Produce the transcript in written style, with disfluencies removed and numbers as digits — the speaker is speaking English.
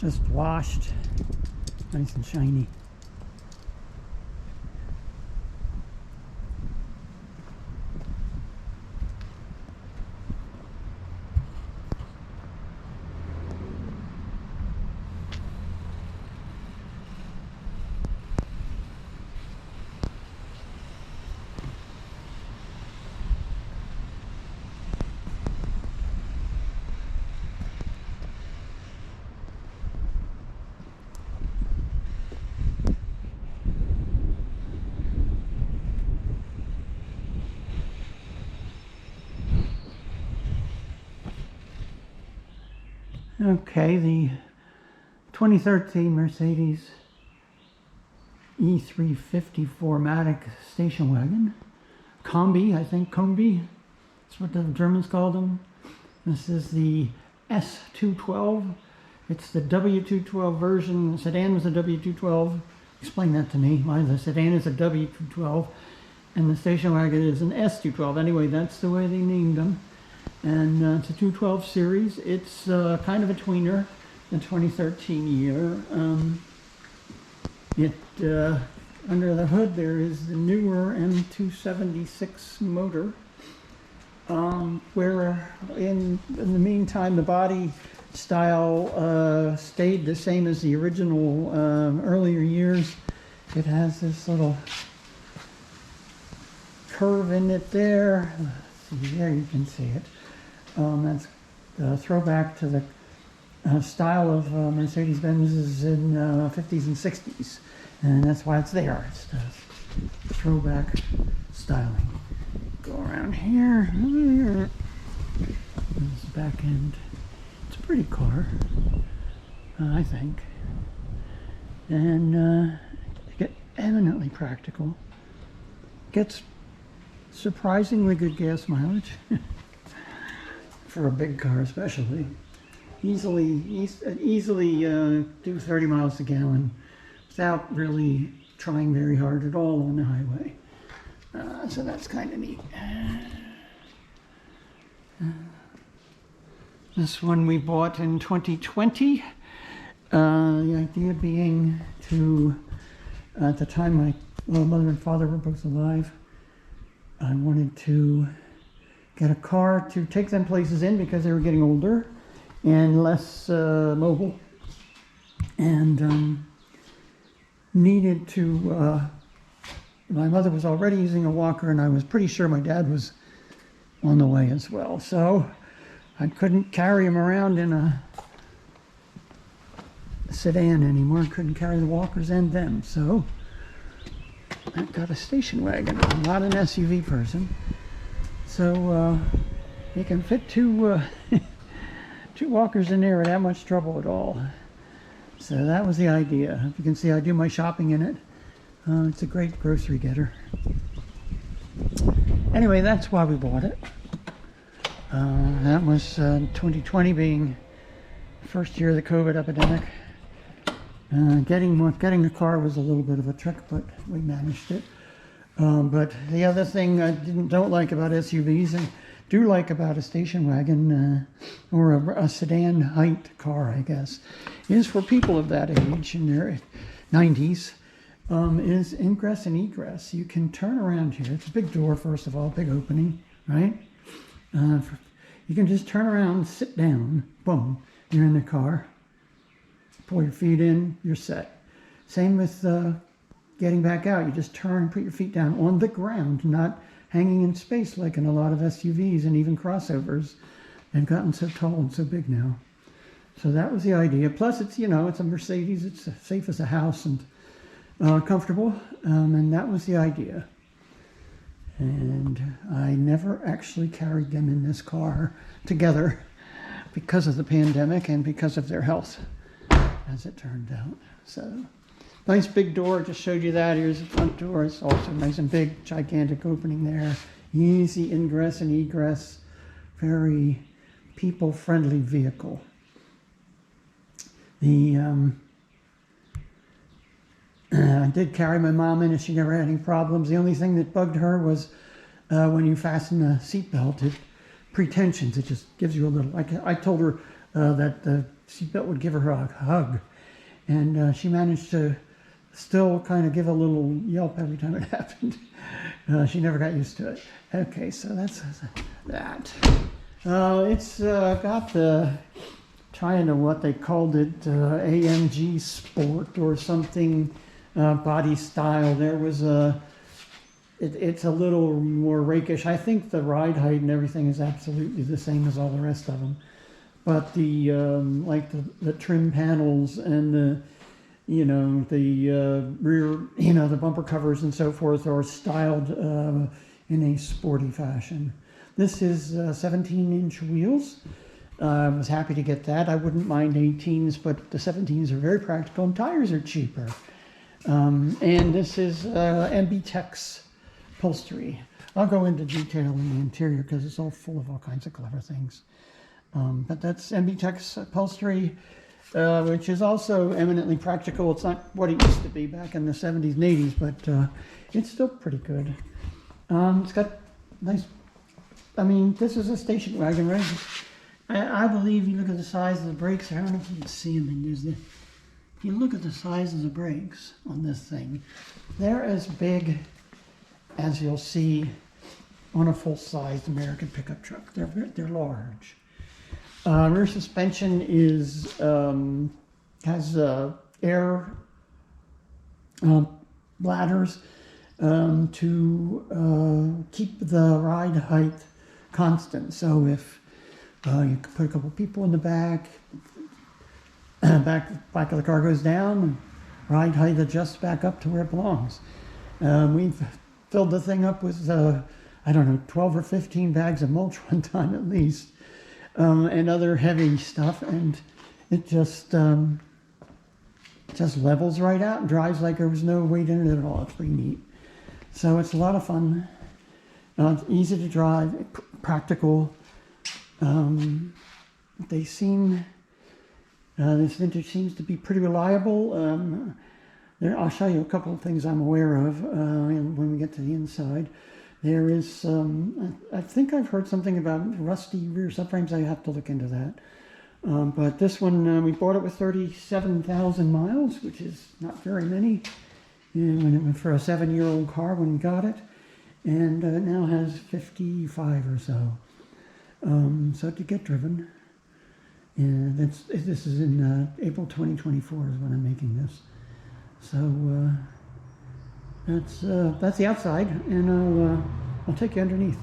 just washed, nice and shiny. Okay, the 2013 Mercedes E350 4MATIC station wagon. Kombi, I think, kombi. That's what the Germans called them. This is the S212. It's the W212 version. The sedan was a W212. Explain that to me. Why the sedan is a W212 and the station wagon is an S212. Anyway, that's the way they named them. And it's a 212 series. It's kind of a tweener, the 2013 year. Under the hood there is the newer M276 motor, where in the meantime the body style stayed the same as the original earlier years. It has this little curve in it there. Let's see, there you can see it. That's a throwback to the style of Mercedes-Benz's in 50s and 60s. And that's why it's there. It's the throwback styling. Go around here. This back end. It's a pretty car, I think. And eminently practical. Gets surprisingly good gas mileage. For a big car especially. Easily do 30 miles a gallon without really trying very hard at all on the highway. So that's kind of neat. This one we bought in 2020. The idea being to, at the time my mother and father were both alive, I wanted to get a car to take them places in because they were getting older and less mobile, and needed to, my mother was already using a walker and I was pretty sure my dad was on the way as well. So I couldn't carry him around in a sedan anymore. Couldn't carry the walkers and them. So I got a station wagon. I'm not an SUV person. So you can fit two walkers in there without much trouble at all. So that was the idea. If you can see, I do my shopping in it. It's a great grocery getter. Anyway, that's why we bought it. That was 2020 being the first year of the COVID epidemic. Getting the car was a little bit of a trick, but we managed it. But the other thing I don't like about SUVs and do like about a station wagon or a sedan height car, I guess, is for people of that age in their 90s, is ingress and egress. You can turn around here. It's a big door, first of all, big opening, right? You can just turn around, sit down, boom, you're in the car. Pull your feet in, you're set. Same with getting back out. You just turn and put your feet down on the ground, not hanging in space like in a lot of SUVs and even crossovers. They've gotten so tall and so big now. So that was the idea. Plus, it's, you know, it's a Mercedes. It's safe as a house and comfortable. And that was the idea. And I never actually carried them in this car together because of the pandemic and because of their health, as it turned out. So nice big door, just showed you that. Here's the front door. It's also nice and big, gigantic opening there. Easy ingress and egress. Very people-friendly vehicle. I did carry my mom in and she never had any problems. The only thing that bugged her was when you fasten the seatbelt, it pretensions. It just gives you a little, I told her that the seatbelt would give her a hug. And she managed to still kind of give a little yelp every time it happened. She never got used to it. Okay, so that's that. It's got the, trying to what they called it, AMG Sport or something, body style. There was it's a little more rakish. I think the ride height and everything is absolutely the same as all the rest of them. But the, like the trim panels and the, you know, the rear, you know, the bumper covers and so forth are styled in a sporty fashion. This is 17-inch wheels. I was happy to get that. I wouldn't mind 18s, but the 17s are very practical and tires are cheaper. And this is MB-Tex upholstery. I'll go into detail in the interior because it's all full of all kinds of clever things. But that's MB-Tex upholstery, which is also eminently practical. It's not what it used to be back in the 70s and 80s, but it's still pretty good. It's got nice, I mean, this is a station wagon, right? I believe, you look at the size of the brakes, I don't know if you can see them, if you look at the size of the brakes on this thing, they're as big as you'll see on a full-sized American pickup truck. They're large. Rear suspension is has air bladders to keep the ride height constant. So if you could put a couple people in the back, back of the car goes down, ride height adjusts back up to where it belongs. We've filled the thing up with I don't know, 12 or 15 bags of mulch one time at least. And other heavy stuff, and it just levels right out and drives like there was no weight in it at all. It's pretty neat. So it's a lot of fun. It's easy to drive, practical. They seem, this vintage seems to be pretty reliable. I'll show you a couple of things I'm aware of when we get to the inside. There is, I think I've heard something about rusty rear subframes. I have to look into that. But this one, we bought it with 37,000 miles, which is not very many. And when it went for a 7-year-old car when we got it. And it now has 55 or so. So to get driven. And this is in April 2024 is when I'm making this. So that's the outside, and I'll take you underneath.